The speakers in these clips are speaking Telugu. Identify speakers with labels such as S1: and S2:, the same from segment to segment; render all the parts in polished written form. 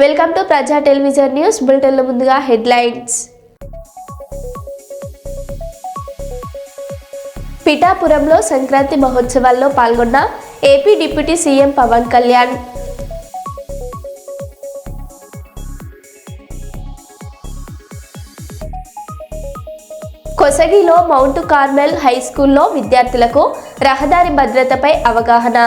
S1: Welcome to Praja television news బులెటిన్ల ముందుగా హెడ్లైన్స్. పిఠాపురంలో సంక్రాంతి మహోత్సవాల్లో పాల్గొన్న AP deputy CM Pawan Kalyan. కొసగిలో మౌంట్ కార్మెల్ హై స్కూల్లో విద్యార్థులకు రహదారి భద్రతపై అవగాహన.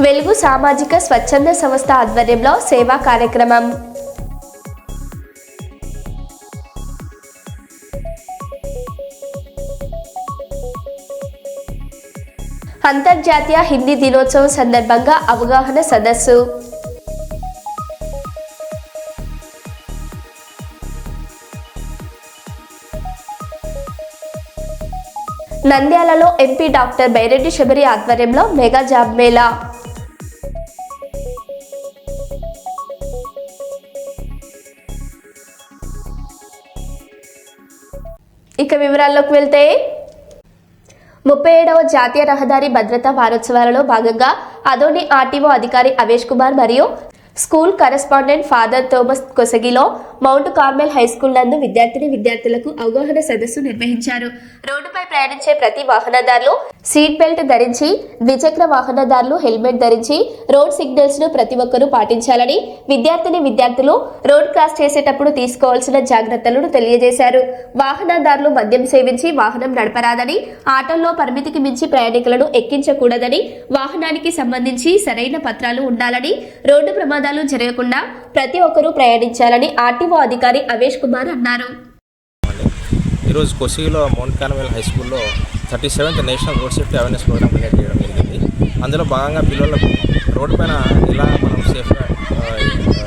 S1: వెలుగు సామాజిక స్వచ్ఛంద సంస్థ ఆధ్వర్యంలో సేవా కార్యక్రమం. అంతర్జాతీయ హిందీ దినోత్సవం సందర్భంగా అవగాహన సదస్సు. నంద్యాలలో ఎంపీ డాక్టర్ బైరెడ్డి శబరి ఆధ్వర్యంలో మెగా జాబ్ మేళా. ఇక వివరాల్లోకి వెళ్తే 37వ జాతీయ రహదారి భద్రతా వారోత్సవాలలో భాగంగా అదోని ఆర్టీఓ అధికారి అవేష్ కుమార్ మరియు స్కూల్ కరెస్పాండెంట్ ఫాదర్ థోమస్ కొసగిలో మౌంట్ కార్మెల్ హై స్కూల్ నందు విద్యార్థులకు అవగాహన సదస్సు నిర్వహించారు. రోడ్డుపై ప్రయాణించే ప్రతి వాహనదారులు సీట్ బెల్ట్ ధరించి, ద్విచక్ర వాహనదారులు హెల్మెట్ ధరించి రోడ్ సిగ్నల్స్ ను ప్రతి ఒక్కరూ పాటించాలని, విద్యార్థులు రోడ్ క్రాస్ చేసేటప్పుడు తీసుకోవాల్సిన జాగ్రత్తలను తెలియజేశారు. వాహనదారులు మద్యం సేవించి వాహనం నడపరాదని, ఆటోల్లో పరిమితికి మించి ప్రయాణికులను ఎక్కించకూడదని, వాహనానికి సంబంధించి సరైన పత్రాలు ఉండాలని, రోడ్డు ప్రమాదాలు జరగకుండా ప్రతి ఒక్కరూ ప్రయాణించాలని ఆర్టీఓ అధికారి అవేష్ కుమార్ అన్నారు.
S2: ఈరోజు కొసిగిలో మౌంట్ కార్మెల్ హై స్కూల్లో 37th national road safety awareness programme conduct చేయడం జరిగింది. అందులో భాగంగా పిల్లలకు రోడ్డు పైన ఇలా మనం సేఫ్గా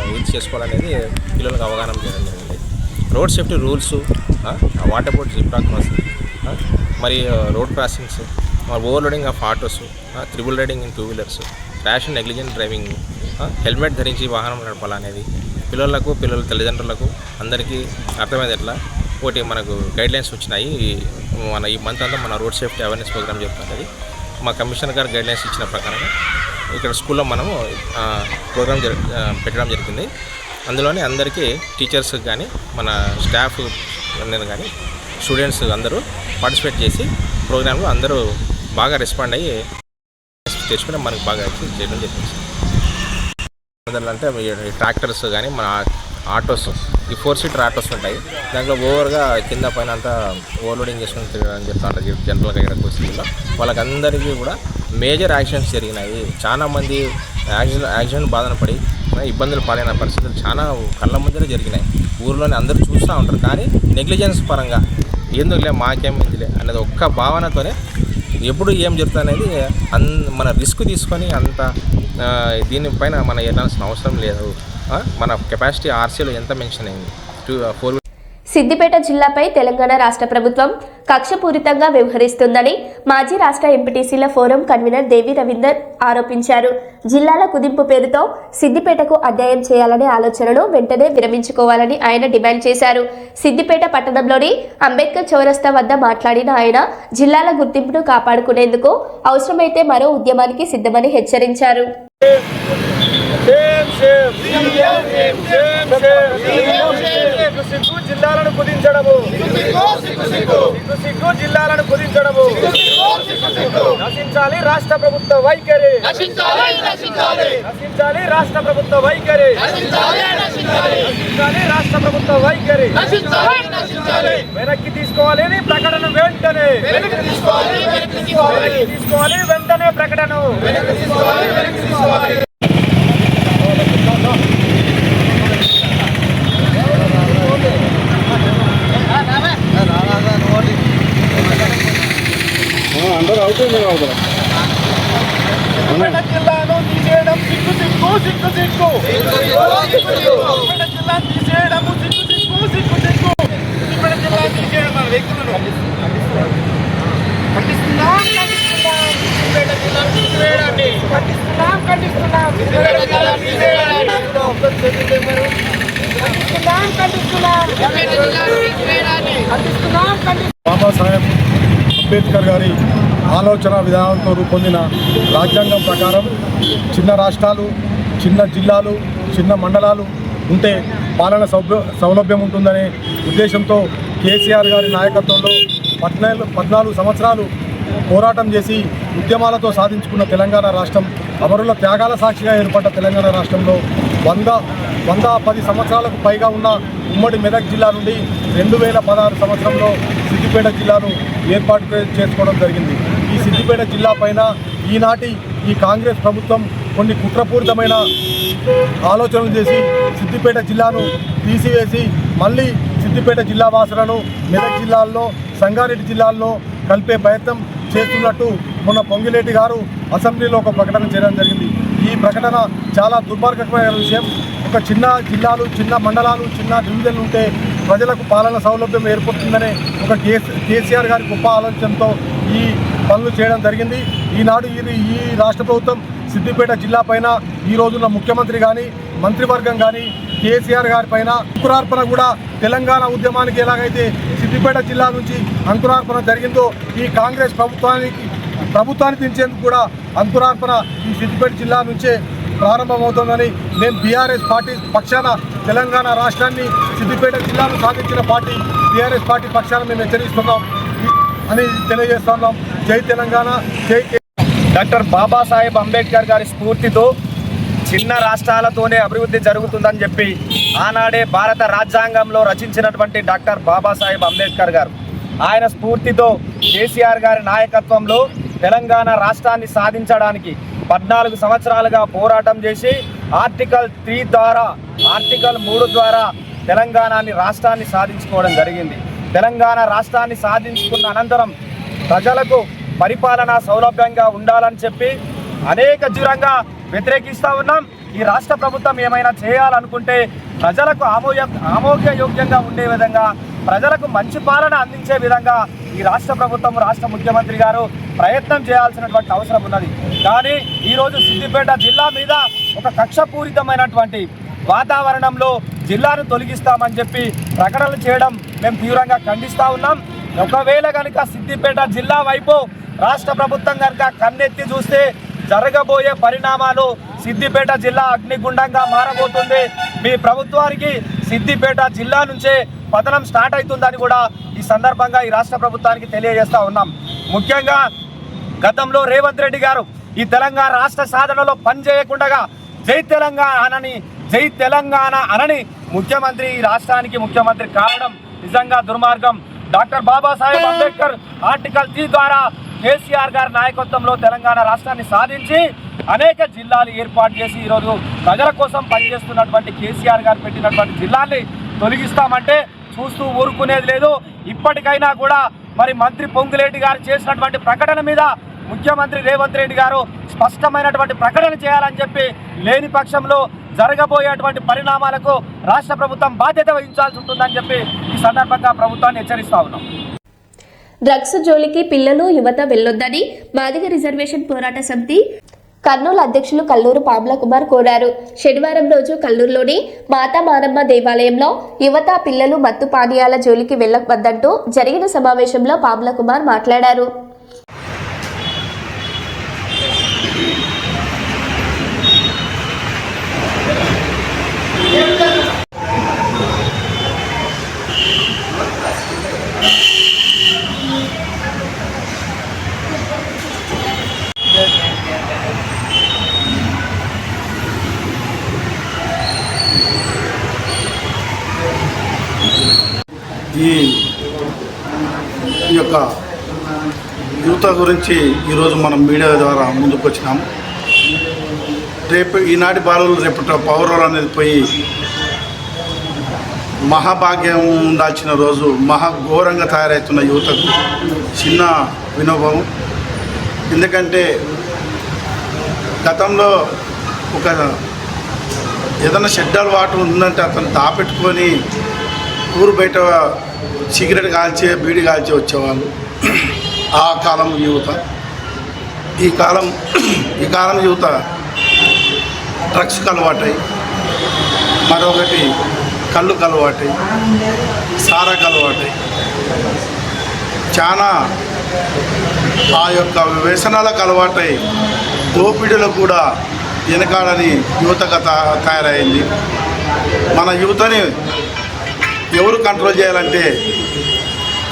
S2: యూజ్ చేసుకోవాలనేది పిల్లలకు అవగాహన చేయడం జరిగింది. Road safety rules, what about zebra crossing, మరి road crossings, overloading of autos, triple riding in 2 wheelers, rash and negligent driving, helmet ధరించి వాహనం నడపాలనేది పిల్లల తల్లిదండ్రులకు అందరికీ అర్థమయ్యేట్లా ఒకటి మనకు గైడ్లైన్స్ వచ్చినాయి. ఈ మంత్ అంతా మన రోడ్ సేఫ్టీ అవేర్నెస్ ప్రోగ్రామ్ జరుగుతుంది. మా కమిషనర్ గారు గైడ్లైన్స్ ఇచ్చిన ప్రకారంగా ఇక్కడ స్కూల్లో మనము ప్రోగ్రామ్ పెట్టడం జరిగింది. అందులోనే అందరికీ టీచర్స్ కానీ మన స్టాఫ్ కానీ స్టూడెంట్స్ అందరూ పార్టిసిపేట్ చేసి ప్రోగ్రాంలో అందరూ బాగా రెస్పాండ్ అయ్యి తెచ్చుకుని మనకు బాగా చేయడం జరిగింది. అంటే ట్రాక్టర్స్ కానీ మన ఆటోస్, ఈ 4 సీటర్ ఆటోస్ ఉంటాయి. దాంట్లో ఓవర్గా కింద పైన అంతా ఓవర్లోడింగ్ చేసుకుని తిరగని చెప్తాను జనరల్గా ఇక్కడ కోసిలో వాళ్ళకందరికీ కూడా మేజర్ యాక్సిడెంట్స్ జరిగినాయి. చాలామంది యాక్సిడెంట్ బాధన పడి ఇబ్బందులు పాలైన పరిస్థితులు చాలా కళ్ళ ముందరే జరిగినాయి. ఊరిలోనే అందరూ చూస్తూ ఉంటారు. కానీ నెగ్లిజెన్స్ పరంగా ఎందుకులే మాకేమిందిలే అనేది ఒక్క భావనతోనే ఎప్పుడు ఏం జరుగుతుంది అనేది మన రిస్క్ తీసుకొని అంత దీనిపైన మనం వెళ్ళాల్సిన అవసరం లేదు. మన కెపాసిటీ ఆర్సీలో ఎంత మెన్షన్ అయింది 4.
S1: సిద్దిపేట జిల్లాపై తెలంగాణ రాష్ట్ర ప్రభుత్వం కక్షపూరితంగా వ్యవహరిస్తుందని మాజీ రాష్ట్ర ఎంపీటీసీల ఫోరం కన్వీనర్ దేవి రవీందర్ ఆరోపించారు. జిల్లాల కుదింపు పేరుతో సిద్దిపేటకు అన్యాయం చేయాలనే ఆలోచనను వెంటనే విరమించుకోవాలని ఆయన డిమాండ్ చేశారు. సిద్దిపేట పట్టణంలోని అంబేద్కర్ చౌరస్తా వద్ద మాట్లాడిన ఆయన జిల్లాల గుర్తింపును కాపాడుకునేందుకు అవసరమైతే మరో ఉద్యమానికి సిద్ధమని హెచ్చరించారు.
S3: జిల్లాలను కుదించడము, జిల్లాలను కుదించడము, నశించాలి రాష్ట్ర ప్రభుత్వ వైఖరి, నశించాలి రాష్ట్ర ప్రభుత్వ వైఖరి, నశించాలి రాష్ట్ర ప్రభుత్వ వైఖరి, వెనక్కి తీసుకోవాలని ప్రకటన వెంటనే, వెనక్కి తీసుకోవాలి వెంటనే ప్రకటన. అందరూ అవుతుంది జిల్లాను తీసేయడం సిగ్గు సిగ్గు సిగ్గు సిగ్గు, జిల్లా తీసేయడము సిగ్గు సిగ్గు సిగ్గు సిగ్గు, జిల్లా తీసేయడం మన వ్యక్తులను ఖండిస్తున్నాం, బాబాసాహెబ్ అంబేద్కర్ గారి
S4: ఆలోచన విధానంతో రూపొందిన రాజ్యాంగం ప్రకారం చిన్న రాష్ట్రాలు, చిన్న జిల్లాలు, చిన్న మండలాలు ఉంటే పాలన సౌలభ్యం ఉంటుందనే ఉద్దేశంతో కేసీఆర్ గారి నాయకత్వంలో 14 సంవత్సరాలు పోరాటం చేసి ఉద్యమాలతో సాధించుకున్న తెలంగాణ రాష్ట్రం, అమరుల త్యాగాల సాక్షిగా ఏర్పడ్డ తెలంగాణ రాష్ట్రంలో 110 సంవత్సరాలకు పైగా ఉన్న ఉమ్మడి మెదక్ జిల్లా నుండి 2016 సంవత్సరంలో సిద్దిపేట జిల్లాను ఏర్పాటు చేసుకోవడం జరిగింది. ఈ సిద్దిపేట జిల్లా పైన ఈనాటి ఈ కాంగ్రెస్ ప్రభుత్వం కొన్ని కుట్రపూరితమైన ఆలోచనలు చేసి సిద్దిపేట జిల్లాను తీసివేసి మళ్ళీ సిద్దిపేట జిల్లా వాసులను మెదక్ జిల్లాల్లో, సంగారెడ్డి జిల్లాల్లో కలిపే ప్రయత్నం చేస్తున్నట్టు మొన్న పొంగిలేటి గారు అసెంబ్లీలో ఒక ప్రకటన చేయడం జరిగింది. ఈ ప్రకటన చాలా దుర్మార్గమైన విషయం. ఒక చిన్న జిల్లాలు, చిన్న మండలాలు, చిన్న డివిజన్లు ఉంటే ప్రజలకు పాలన సౌలభ్యం ఏర్పడుతుందనే ఒక కేసీఆర్ గారి గొప్ప ఆలోచనతో ఈ పనులు చేయడం జరిగింది. ఈనాడు ఈ రాష్ట్ర ప్రభుత్వం సిద్దిపేట జిల్లా పైన ఈ రోజున ముఖ్యమంత్రి కానీ, మంత్రివర్గం కానీ కేసీఆర్ గారి పైన అంకురార్పణ కూడా తెలంగాణ ఉద్యమానికి ఎలాగైతే సిద్దిపేట జిల్లా నుంచి అంకురార్పణ జరిగిందో ఈ కాంగ్రెస్ ప్రభుత్వాన్ని దించేందుకు కూడా అంకురార్పణ ఈ సిద్దిపేట జిల్లా నుంచే ప్రారంభమవుతుందని మేము బీఆర్ఎస్ పార్టీ పక్షాన తెలంగాణ రాష్ట్రాన్ని, సిద్దిపేట జిల్లాను సాధించిన పార్టీ బీఆర్ఎస్ పార్టీ పక్షాన మేము హెచ్చరిస్తున్నాం అని తెలియజేస్తున్నాం. జై తెలంగాణ, జై
S5: డాక్టర్ బాబాసాహెబ్ అంబేద్కర్ గారి స్ఫూర్తితో చిన్న రాష్ట్రాలతోనే అభివృద్ధి జరుగుతుందని చెప్పి ఆనాడే భారత రాజ్యాంగంలో రచించినటువంటి డాక్టర్ బాబాసాహెబ్ అంబేద్కర్ గారు, ఆయన స్ఫూర్తితో కేసీఆర్ గారి నాయకత్వంలో తెలంగాణ రాష్ట్రాన్ని సాధించడానికి 14 సంవత్సరాలుగా పోరాటం చేసి ఆర్టికల్ 3 ద్వారా, ఆర్టికల్ 3 ద్వారా తెలంగాణని రాష్ట్రాన్ని సాధించుకోవడం జరిగింది. తెలంగాణ రాష్ట్రాన్ని సాధించుకున్న అనంతరం ప్రజలకు పరిపాలన సౌలభ్యంగా ఉండాలని చెప్పి అనేక దూరంగా వ్యతిరేకిస్తూ ఉన్నాం. ఈ రాష్ట్ర ప్రభుత్వం ఏమైనా చేయాలనుకుంటే ప్రజలకు ఆమోదయోగ్యంగా ఉండే విధంగా, ప్రజలకు మంచి పాలన అందించే విధంగా ఈ రాష్ట్ర ప్రభుత్వం, రాష్ట్ర ముఖ్యమంత్రి గారు ప్రయత్నం చేయాల్సినటువంటి అవసరం ఉన్నది. కానీ ఈరోజు సిద్దిపేట జిల్లా మీద ఒక కక్షపూరితమైనటువంటి వాతావరణంలో జిల్లాను తొలగిస్తామని చెప్పి ప్రకటనలు చేయడం మేము తీవ్రంగా ఖండిస్తూ ఉన్నాం. ఒకవేళ కనుక సిద్దిపేట జిల్లా వైపు రాష్ట్ర ప్రభుత్వం కనుక కన్నెత్తి చూస్తే జరగబోయే పరిణామాలు సిద్దిపేట జిల్లా అగ్నిగుండంగా మారబోతుంది. మీ ప్రభుత్వానికి సిద్దిపేట జిల్లా నుంచే పతనం స్టార్ట్ అవుతుందని కూడా ఈ సందర్భంగా ఈ రాష్ట్ర ప్రభుత్వానికి తెలియజేస్తూ ఉన్నాం. ముఖ్యంగా గతంలో రేవంత్ రెడ్డి గారు ఈ తెలంగాణ రాష్ట్ర సాధనలో పనిచేయకుండా జై తెలంగాణ అనని ముఖ్యమంత్రి, ఈ రాష్ట్రానికి ముఖ్యమంత్రి కావడం నిజంగా దుర్మార్గం. డాక్టర్ బాబాసాహెబ్ అంబేద్కర్ ఆర్టికల్ 3 ద్వారా కేసీఆర్ గారి నాయకత్వంలో తెలంగాణ రాష్ట్రాన్ని సాధించి అనేక జిల్లాలు ఏర్పాటు చేసి ఈరోజు ప్రజల కోసం పనిచేస్తున్నటువంటి కేసీఆర్ గారు పెట్టినటువంటి జిల్లాల్ని తొలగిస్తామంటే చూస్తూ ఊరుకునేది లేదు. ఇప్పటికైనా కూడా మరి మంత్రి పొంగులేటి గారు చేసినటువంటి ప్రకటన మీద ముఖ్యమంత్రి రేవంత్ రెడ్డి గారు స్పష్టమైనటువంటి ప్రకటన చేయాలని చెప్పి, లేని పక్షంలో జరగబోయేటువంటి పరిణామాలకు రాష్ట్ర ప్రభుత్వం బాధ్యత వహించాల్సి ఉంటుందని చెప్పి ఈ సందర్భంగా ప్రభుత్వాన్ని హెచ్చరిస్తా ఉన్నాం.
S1: డ్రగ్స్ జోలికి పిల్లలు, యువత వెళ్లొద్దని మాదిగ రిజర్వేషన్ పోరాట సమితి కర్నూలు అధ్యక్షులు కల్లూరు పాముల కుమార్ కోరారు. శనివారం రోజు కల్లూరులోని మాతా మానమ్మ దేవాలయంలో యువత, పిల్లలు మత్తు పానీయాల జోలికి వెళ్లవద్దంటూ జరిగిన సమావేశంలో పాముల కుమార్ మాట్లాడారు.
S6: ఈ యొక్క యువత గురించి ఈరోజు మనం మీడియా ద్వారా ముందుకు వచ్చినాము. రేపు ఈనాటి బాలలు రేపటి పౌరులు అనేది పోయి మహాభాగ్యం ఉండాల్సిన రోజు మహాఘోరంగా తయారవుతున్న యువతకు చిన్న వినోభం. ఎందుకంటే గతంలో ఒక ఏదైనా షెడ్యూల్ వాటర్ ఉందంటే అతను దాపెట్టుకొని ఊరు బయట సిగరెట్ కాల్చి, బీడి కాల్చి వచ్చేవాళ్ళు. ఆ కాలం యువత. ఈ కాలం యువత డ్రగ్స్కి అలవాటై, మరొకటి కళ్ళుకు అలవాటై, సారాకు అలవాటై చాలా ఆ యొక్క వ్యసనాలకు అలవాటై దోపిడీలో కూడా వెనకాడని యువతగా తయారైంది. మన యువతని ఎవరు కంట్రోల్ చేయాలంటే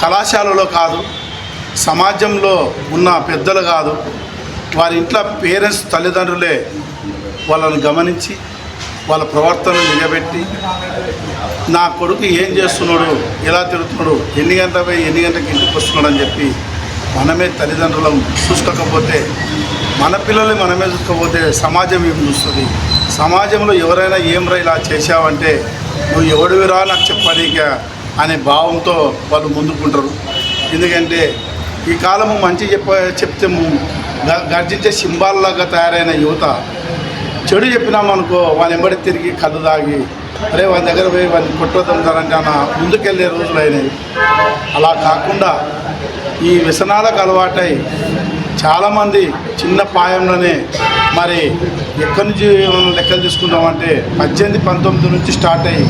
S6: కళాశాలలో కాదు, సమాజంలో ఉన్న పెద్దలు కాదు, వారి ఇంట్లో పేరెంట్స్ తల్లిదండ్రులే వాళ్ళని గమనించి వాళ్ళ ప్రవర్తనను నిలబెట్టి నా కొడుకు ఏం చేస్తున్నాడు, ఎలా తిరుగుతున్నాడు, ఎన్ని గంటల పోయి ఎన్ని గంటలకు ఇంటికి వస్తున్నాడు అని చెప్పి మనమే తల్లిదండ్రులను చూసుకోకపోతే, మన పిల్లల్ని మనమే చూసుకోకపోతే సమాజం ఏం చూస్తుంది? సమాజంలో ఎవరైనా ఏం రా ఇలా చేశావంటే నువ్వు ఎవడివిరా నాకు చెప్పనీక అనే భావంతో వాళ్ళు ముందుకుంటారు. ఎందుకంటే ఈ కాలము మంచి చెప్తే గర్జించే సింబాల్లాగా తయారైన యువత చెడు చెప్పినామనుకో వాళ్ళ వెంబడి తిరిగి కళ్ళు తాగి అరే వాళ్ళ దగ్గర పోయి వాళ్ళని కొట్టొద్దంటారంటే ముందుకెళ్ళే రోజులు అయినాయి. అలా కాకుండా ఈ వ్యసనాలకు అలవాటై చాలామంది చిన్న ప్రాయంలోనే మరి ఎక్కడి నుంచి లెక్కలు తీసుకుంటామంటే 18-19 నుంచి స్టార్ట్ అయ్యి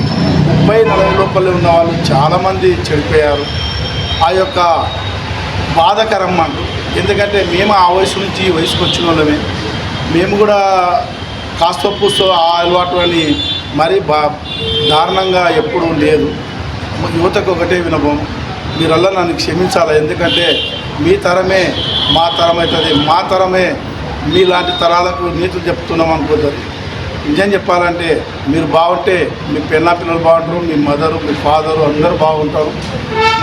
S6: 30-40 లోపలే ఉన్న వాళ్ళు చాలామంది చెడిపోయారు. ఆ యొక్క బాధాకరం మాకు. ఎందుకంటే మేము ఆ వయసు నుంచి ఈ వయసుకు వచ్చిన వాళ్ళమే. మేము కూడా కాస్త పూస్తో ఆ అలవాటు అని మరీ దారుణంగా ఎప్పుడూ లేదు. యువతకు ఒకటే వినపం, మీరల్లా నన్ను క్షమించాలి. ఎందుకంటే మీ తరమే మా తరం అవుతుంది, మా తరమే మీలాంటి తరాలకు నీతులు చెప్తున్నాం అనుకుంటుంది. నిజం చెప్పాలంటే మీరు బాగుంటే మీ పిల్లలు బాగుంటారు, మీ మదరు మీ ఫాదరు అందరూ బాగుంటారు.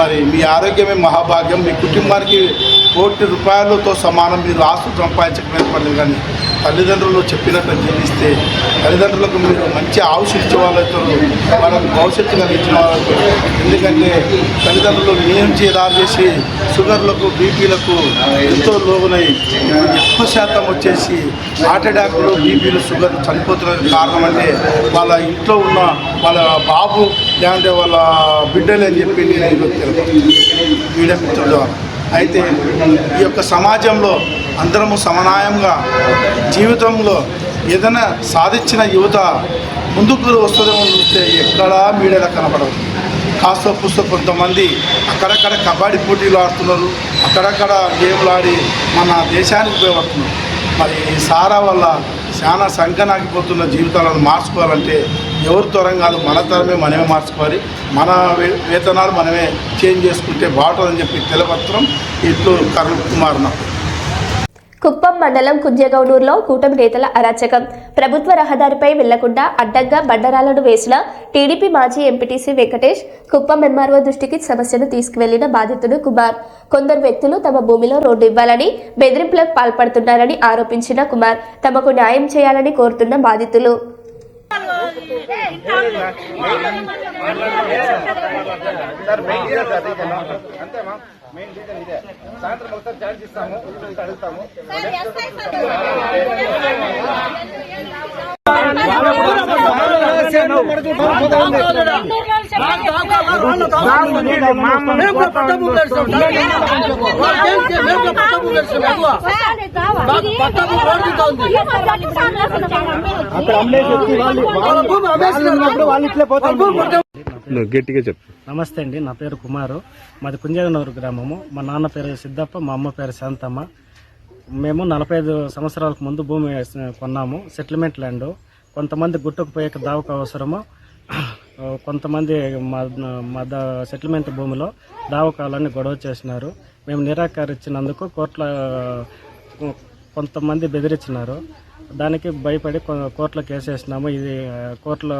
S6: మరి మీ ఆరోగ్యమే మహాభాగ్యం. మీ కుటుంబానికి ₹1,00,00,000తో సమానం. మీరు ఆస్తులు సంపాదించకపోయిన పర్లేదు, కానీ తల్లిదండ్రులు చెప్పినట్టు జీవిస్తే తల్లిదండ్రులకు మీరు మంచి ఆవుషి ఇచ్చే వాళ్ళతో వాళ్ళకు భవిష్యత్తు కలిగించిన వాళ్ళతో. ఎందుకంటే తల్లిదండ్రులు మీ నుంచి దారి చేసి షుగర్లకు బీపీలకు ఎంతో లోగునై ఎక్కువ శాతం వచ్చేసి హార్ట్ అటాక్లు బీపీలు షుగర్ చనిపోతున్న కారణం అంటే వాళ్ళ ఇంట్లో ఉన్న వాళ్ళ బాబు లేదంటే వాళ్ళ బిడ్డలు అని చెప్పి నేను మీడియా మిత్రుల ద్వారా. అయితే ఈ యొక్క సమాజంలో అందరము సమన్వయంగా జీవితంలో ఏదైనా సాధించిన యువత ముందుకు వస్తుందేమో చూస్తే ఎక్కడా మీడియాలో కనపడదు. కాస్త పుస్తకం కొంతమంది అక్కడక్కడ కబడ్డీ పోటీలు ఆడుతున్నారు, అక్కడక్కడ గేమ్లు ఆడి మన దేశానికి ఉపయోగపడుతున్నారు. మరి ఈ సారా వల్ల చాలా సంకనాగిపోతున్న జీవితాలను మార్చుకోవాలంటే ఎవరి తరం కాదు, మన తరమే మనమే మార్చుకోవాలి. మన వేతనాలు మనమే చేంజ్ చేసుకుంటే బాగుంటుందని చెప్పి తెలపత్రం ఇట్లు కరుణ్ కుమార్.
S1: కుప్పం మండలం కుంజగౌడూరులో కూటమి నేతల అరాచకం. ప్రభుత్వ రహదారిపై వెళ్లకుండా అడ్డంగా బండరాలను వేసిన టీడీపీ మాజీ ఎంపీటీసీ వెంకటేష్ కుప్పం ఎంఆర్ఓ దృష్టికి సమస్యను తీసుకువెళ్లిన బాధితుడు కుమార్. కొందరు వ్యక్తులు తమ భూమిలో రోడ్డు ఇవ్వాలని బెదిరింపులకు పాల్పడుతున్నారని ఆరోపించిన కుమార్ తమకు న్యాయం చేయాలని కోరుతున్న బాధితులు.
S5: సాయంత్రం ఒకసారి జాయిన్ చేస్తాము, అడుగుతాము.
S7: గట్టిగా చెప్పు. నమస్తే అండి, నా పేరు కుమారు, మాది కుంజగనూరు గ్రామము. మా నాన్న పేరు సిద్ధప్ప, మా అమ్మ పేరు శాంతమ్మ. మేము 45 సంవత్సరాలకు ముందు భూమి కొన్నాము, సెటిల్మెంట్ ల్యాండ్. కొంతమంది గుట్టుకుపోయే దావకు అవసరము, కొంతమంది మా సెటిల్మెంట్ భూమిలో దావకాలని గొడవ చేసినారు. మేము నిరాకరించినందుకు కోర్టులో కొంతమంది బెదిరించినారు. దానికి భయపడి కోర్టులో కేసు వేసినాము. ఇది కోర్టులో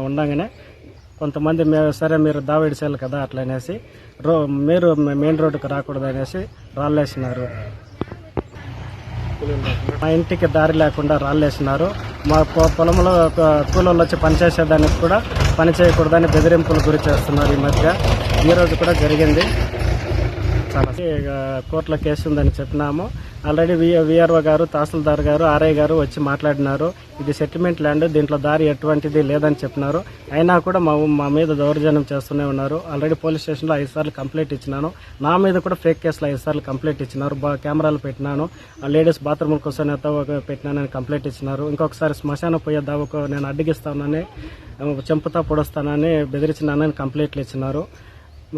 S7: ఉండగానే కొంతమంది సరే మీరు దావేడి చేయాలి కదా అట్లా అనేసి మీరు మెయిన్ రోడ్డుకు రాకూడదు అనేసి రాళ్ళేసినారు. మా ఇంటికి దారి లేకుండా రాళ్ళేసినారు. మా పొలంలో కూలోళ్ళు వచ్చి పనిచేసేదానికి కూడా పని చేయకూడదని బెదిరింపులు గురి చేస్తున్నారు. ఈ మధ్య ఈరోజు కూడా జరిగింది. చాలా కోర్టులో కేసు ఉందని చెప్పినాము. ఆల్రెడీ విఆర్ఓ గారు, తహసీల్దార్ గారు, ఆర్ఐ గారు వచ్చి మాట్లాడినారు. ఇది సెటిల్మెంట్ ల్యాండ్, దీంట్లో దారి ఎటువంటిది లేదని చెప్పినారు. అయినా కూడా మా మీద దౌర్జన్యం చేస్తూనే ఉన్నారు. ఆల్రెడీ పోలీస్ స్టేషన్లో 5 సార్లు కంప్లైంట్ ఇచ్చినాను. నా మీద కూడా ఫేక్ కేసులో 5 సార్లు కంప్లైంట్ ఇచ్చినారు. కెమెరాలు పెట్టినాను, లేడీస్ బాత్రూమ్ కోసం పెట్టినానని కంప్లైంట్ ఇచ్చినారు. ఇంకొకసారి శ్మశానం పోయే దావకు నేను అడ్డగిస్తానని, చెంపుతా పొడుస్తానని బెదిరించినానని కంప్లైంట్లు ఇచ్చినారు.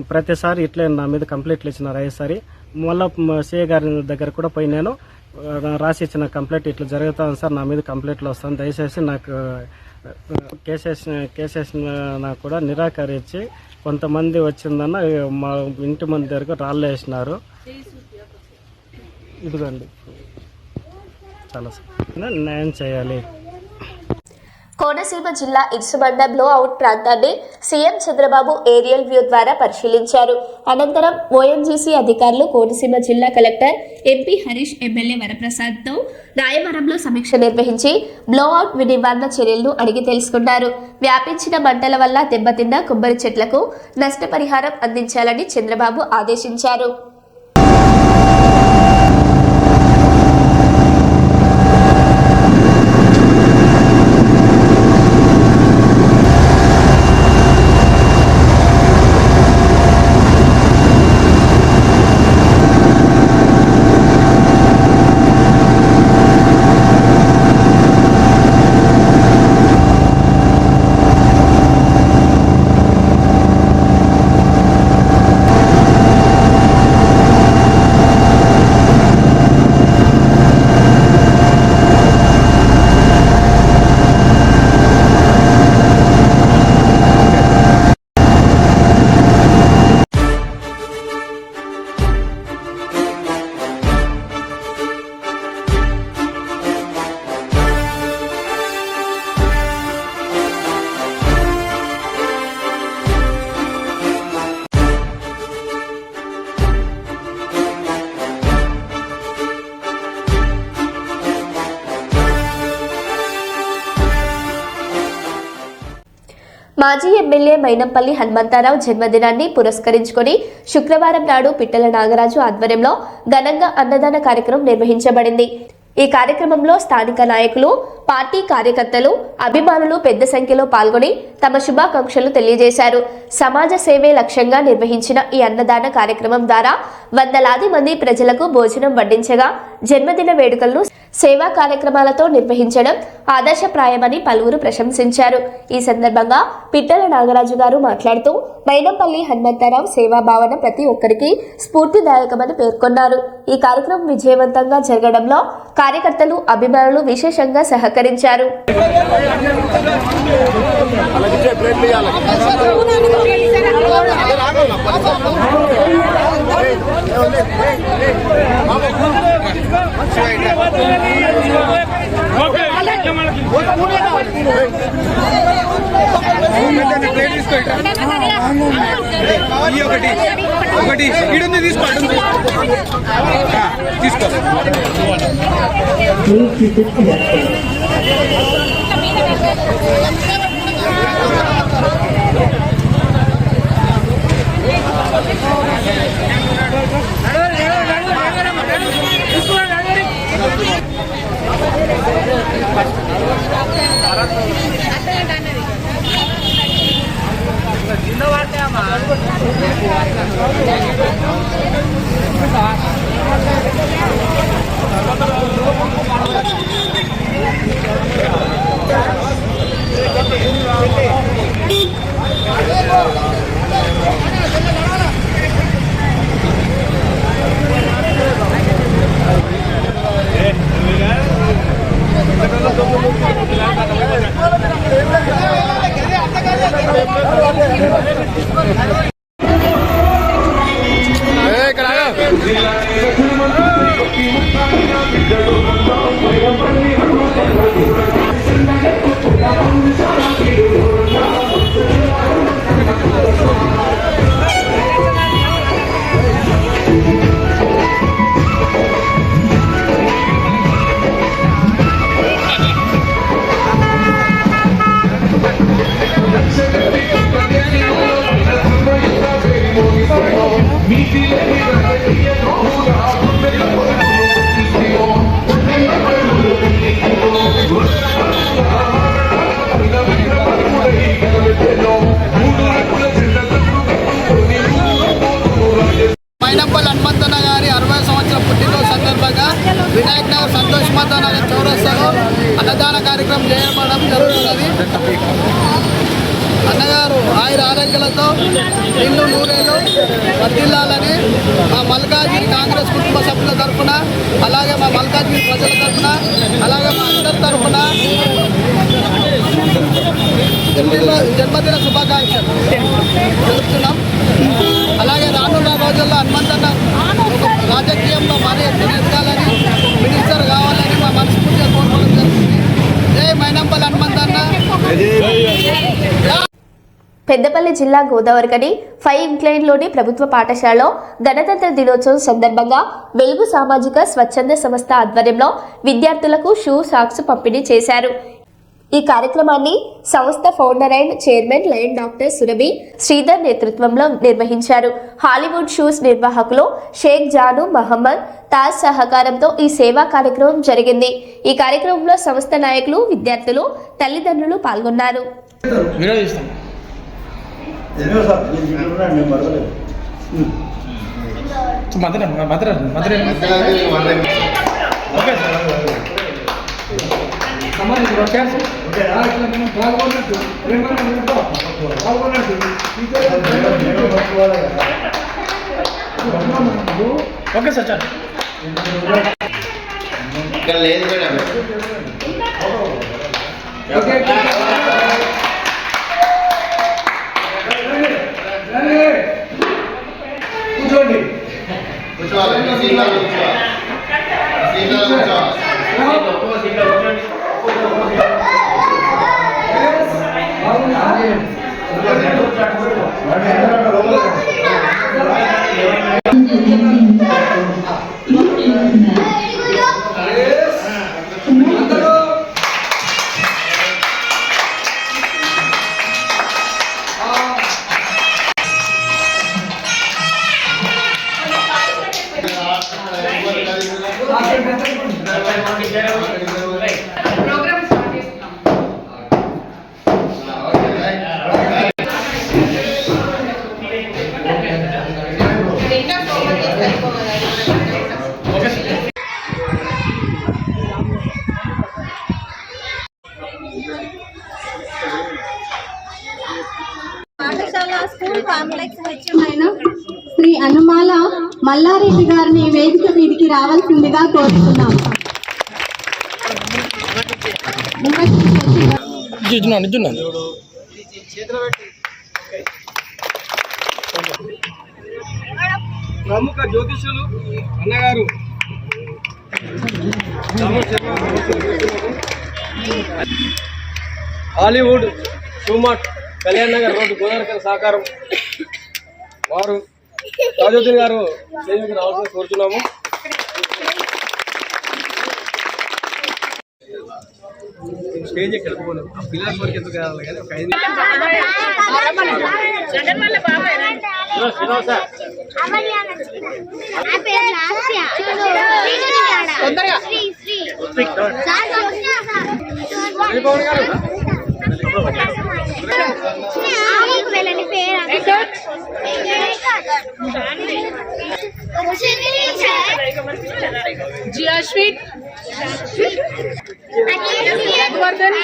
S7: ప్రతిసారి ఇట్లే నా మీద కంప్లైంట్లు ఇచ్చినారు. 5 సారి మళ్ళీ సిఏ గారి దగ్గర కూడా పోయి నేను రాసి ఇచ్చిన కంప్లైంట్ ఇట్లా జరుగుతుంది సార్, నా మీద కంప్లైంట్లు వస్తాను, దయచేసి నాకు కేసేసిన కూడా నిరాకరించి కొంతమంది వచ్చిందన్న మా ఇంటి ముందు దగ్గర రాళ్ళు వేసినారు. ఇదిగోండి, చాలా న్యాయం చేయాలి.
S1: కోనసీమ జిల్లా ఇసుమండ బ్లో అవుట్ ప్రాంతాన్ని సీఎం చంద్రబాబు ఏరియల్ వ్యూ ద్వారా పరిశీలించారు. అనంతరం ఓఎన్జీసీ అధికారులు కోనసీమ జిల్లా కలెక్టర్ ఎంపీ హరీష్, ఎమ్మెల్యే వరప్రసాద్తో రాయవరంలో సమీక్ష నిర్వహించి బ్లో అవుట్ నివారణ చర్యలను అడిగి తెలుసుకున్నారు. వ్యాపించిన మంటల వల్ల దెబ్బతిన్న కొబ్బరి చెట్లకు నష్టపరిహారం అందించాలని చంద్రబాబు ఆదేశించారు. మాజీ ఎమ్మెల్యే మైనంపల్లి హనుమంతరావు జన్మదినాన్ని పురస్కరించుకొని శుక్రవారం నాడు పిట్టల నాగరాజు ఆధ్వర్యంలో ఘనంగా అన్నదాన కార్యక్రమం నిర్వహించబడింది. ఈ కార్యక్రమంలో స్థానిక నాయకులు, పార్టీ కార్యకర్తలు, అభిమానులు పెద్ద సంఖ్యలో పాల్గొని తమ శుభాకాంక్షలు తెలియజేశారు. సమాజ సేవే లక్ష్యంగా నిర్వహించిన ఈ అన్నదాన కార్యక్రమం ద్వారా వందలాది మంది ప్రజలకు భోజనం వడ్డించగా జన్మదిన వేడుకలను సేవా కార్యక్రమాలతో నిర్వహించడం ఆదర్శప్రాయమని పలువురు ప్రశంసించారు. ఈ సందర్భంగా పిట్టల నాగరాజు గారు మాట్లాడుతూ మైనంపల్లి హనుమంతరావు సేవా భావన ప్రతి ఒక్కరికి స్ఫూర్తిదాయకమని పేర్కొన్నారు. ఈ కార్యక్రమం విజయవంతంగా జరగడంలో కార్యకర్తలు, అభిమానులు విశేషంగా సహకరించారు.
S3: ఒకటి ఇడుంది తీసుకోండి, తీసుకో.
S8: మైనంపల్లి హనుమంతన్న గారి 60 సంవత్సరాల పుట్టినరోజు సందర్భంగా వినాయక్ నగర్ సంతోష్ మాతా నగర్ చౌరస్తాలో అన్నదాన కార్యక్రమం చేయడం జరుగుతున్నది. అన్నగారు ఆయుర ఆరోగ్యాలతో నిండు నూరేళ్ళు వర్ధిల్లాలని మా మల్కాజ్గిరి కాంగ్రెస్ కుటుంబ సభ్యుల తరఫున, అలాగే మా మల్కాజ్గిరి ప్రజల తరఫున, అలాగే మా అందరి తరఫున జన్మదిన శుభాకాంక్షలు తెలుపుతున్నాం. అలాగే రానున్న రోజుల్లో హనుమంతన్న రాజకీయంలో మరీ ఎక్కువ ఎదగాలని, మినిస్టర్ కావాలని మా మనస్ఫూర్తిగా కోరుకోవడం జరుగుతుంది. జై మైనంపల్లి హనుమంతన్న.
S1: పెద్దపల్లి జిల్లా గోదావరికని 5 ఇంక్లైన్లోని ప్రభుత్వ పాఠశాలలో గణతంత్ర దినోత్సవం సందర్భంగా వెలుగు సామాజిక స్వచ్ఛంద సంస్థ ఆధ్వర్యంలో విద్యార్థులకు షూ సాక్స్ పంపిణీ చేశారు. ఈ కార్యక్రమాన్ని సంస్థ founder and chairman lion doctor Surabhi Sridhar నేతృత్వంలో నిర్వహించారు. హాలీవుడ్ షూస్ నిర్వాహకులు షేక్ జాను మహమ్మద్ తాజ్ సహకారంతో ఈ సేవా కార్యక్రమం జరిగింది. ఈ కార్యక్రమంలో సంస్థ నాయకులు, విద్యార్థులు, తల్లిదండ్రులు పాల్గొన్నారు.
S3: ఓకే సార్ చాలు. ఇక్కడ లేదు మేడం. ఓకే కూర్చోండి. కూర్చోవాలి. సీట్లలో కూర్చోవాలి. సీట్లలో కూర్చోవాలి.
S9: పాఠశాల స్కూల్ కాంప్లెక్స్ హెచ్ఎంఐన శ్రీ అనుమాల మల్లారెడ్డి గారిని వేదిక మీదికి రావాల్సిందిగా కోరుతున్నాం.
S5: ప్రముఖ జ్యోతిష్యులు అన్నగారు Hollywood Shoe Mart Kalyan Nagar road Godavari సహకారం వారు రాజోద్దీన్ గారు స్టేజ్కి రావాల్సిన కోరుతున్నాము. స్టేజ్ ఎక్కడ పిల్లల వరకు ఎందుకు కావాలి కానీ ఒక 5
S9: జియా స్వీట్ Vardhan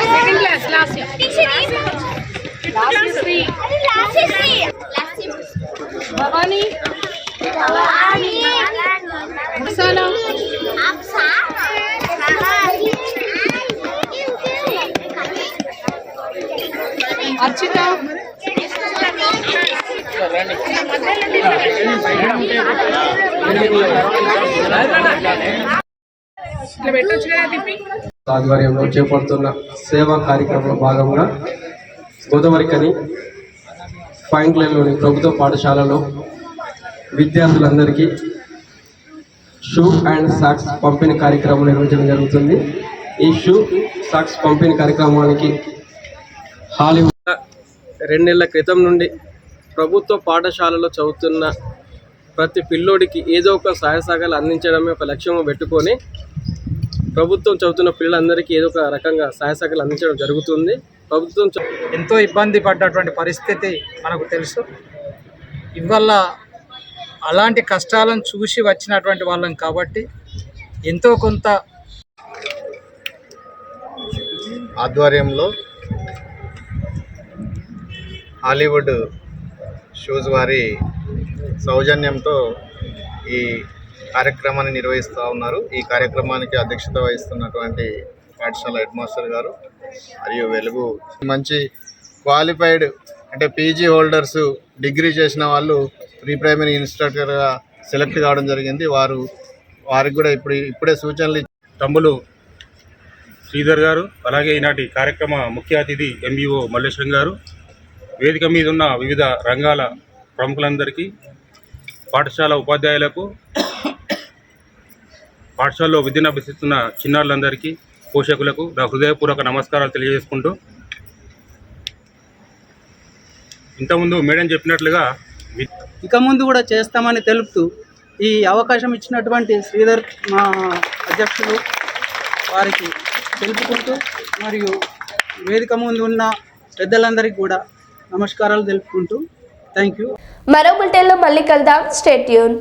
S9: second class last Bhavani Afsana Archita
S5: ఆధ్వర్యంలో చేపడుతున్న సేవా కార్యక్రమంలో భాగంగా గోదావరికని 5 ఇంక్లైన్లోని ప్రభుత్వ పాఠశాలలో విద్యార్థులందరికీ షూ అండ్ సాక్స్ పంపిణీ కార్యక్రమం నిర్వహించడం జరుగుతుంది. ఈ షూ సాక్స్ పంపిణీ కార్యక్రమానికి హాలీవుడ్ 2 నెలల క్రితం నుండి ప్రభుత్వ పాఠశాలలో చదువుతున్న ప్రతి పిల్లోడికి ఏదో ఒక సహాయ సహకారాలు అందించడమే ఒక లక్ష్యం పెట్టుకొని ప్రభుత్వం చదువుతున్న పిల్లలందరికీ ఏదో ఒక రకంగా సహాయ సహకారాలు అందించడం జరుగుతుంది.
S10: ప్రభుత్వం
S11: ఎంతో ఇబ్బంది పడ్డటువంటి పరిస్థితి మనకు తెలుసు. ఇవాళ అలాంటి కష్టాలను చూసి వచ్చినటువంటి వాళ్ళం కాబట్టి ఎంతో కొంత
S12: ఆధ్వర్యంలో హాలీవుడ్ షూస్ వారి సౌజన్యంతో ఈ కార్యక్రమాన్ని నిర్వహిస్తూ ఉన్నారు. ఈ కార్యక్రమానికి అధ్యక్షత వహిస్తున్నటువంటి పాఠశాల హెడ్ మాస్టర్ గారు మరియు వెలుగు మంచి క్వాలిఫైడ్ అంటే పీజీ హోల్డర్స్, డిగ్రీ చేసిన వాళ్ళు ప్రీ ప్రైమరీ ఇన్స్ట్రక్టర్గా సెలెక్ట్ కావడం జరిగింది. వారికి కూడా ఇప్పుడే సూచనలు
S13: తమ్ములు శ్రీధర్ గారు, అలాగే ఈనాటి కార్యక్రమ ముఖ్య అతిథి ఎంఈఓ మల్లేశ్వరం గారు, వేదిక మీద ఉన్న వివిధ రంగాల ప్రముఖులందరికీ, పాఠశాల ఉపాధ్యాయులకు, పాఠశాలలో విద్యను అభ్యసిస్తున్న చిన్నారులందరికీ, పోషకులకు నా హృదయపూర్వక నమస్కారాలు తెలియజేసుకుంటూ, ఇంతకుముందు మేడం చెప్పినట్లుగా
S11: ఇక ముందు కూడా చేస్తామని తెలుపుతూ ఈ అవకాశం ఇచ్చినటువంటి శ్రీధర్ మా అధ్యక్షులు వారికి తెలుపుకుంటూ మరియు వేదిక ముందు ఉన్న పెద్దలందరికీ కూడా నమస్కారాలు తెలుపుకుంటూ థ్యాంక్ యూ.
S1: మరో బులెటిన్లో మళ్ళీ కలుద్దాం. Stay tune.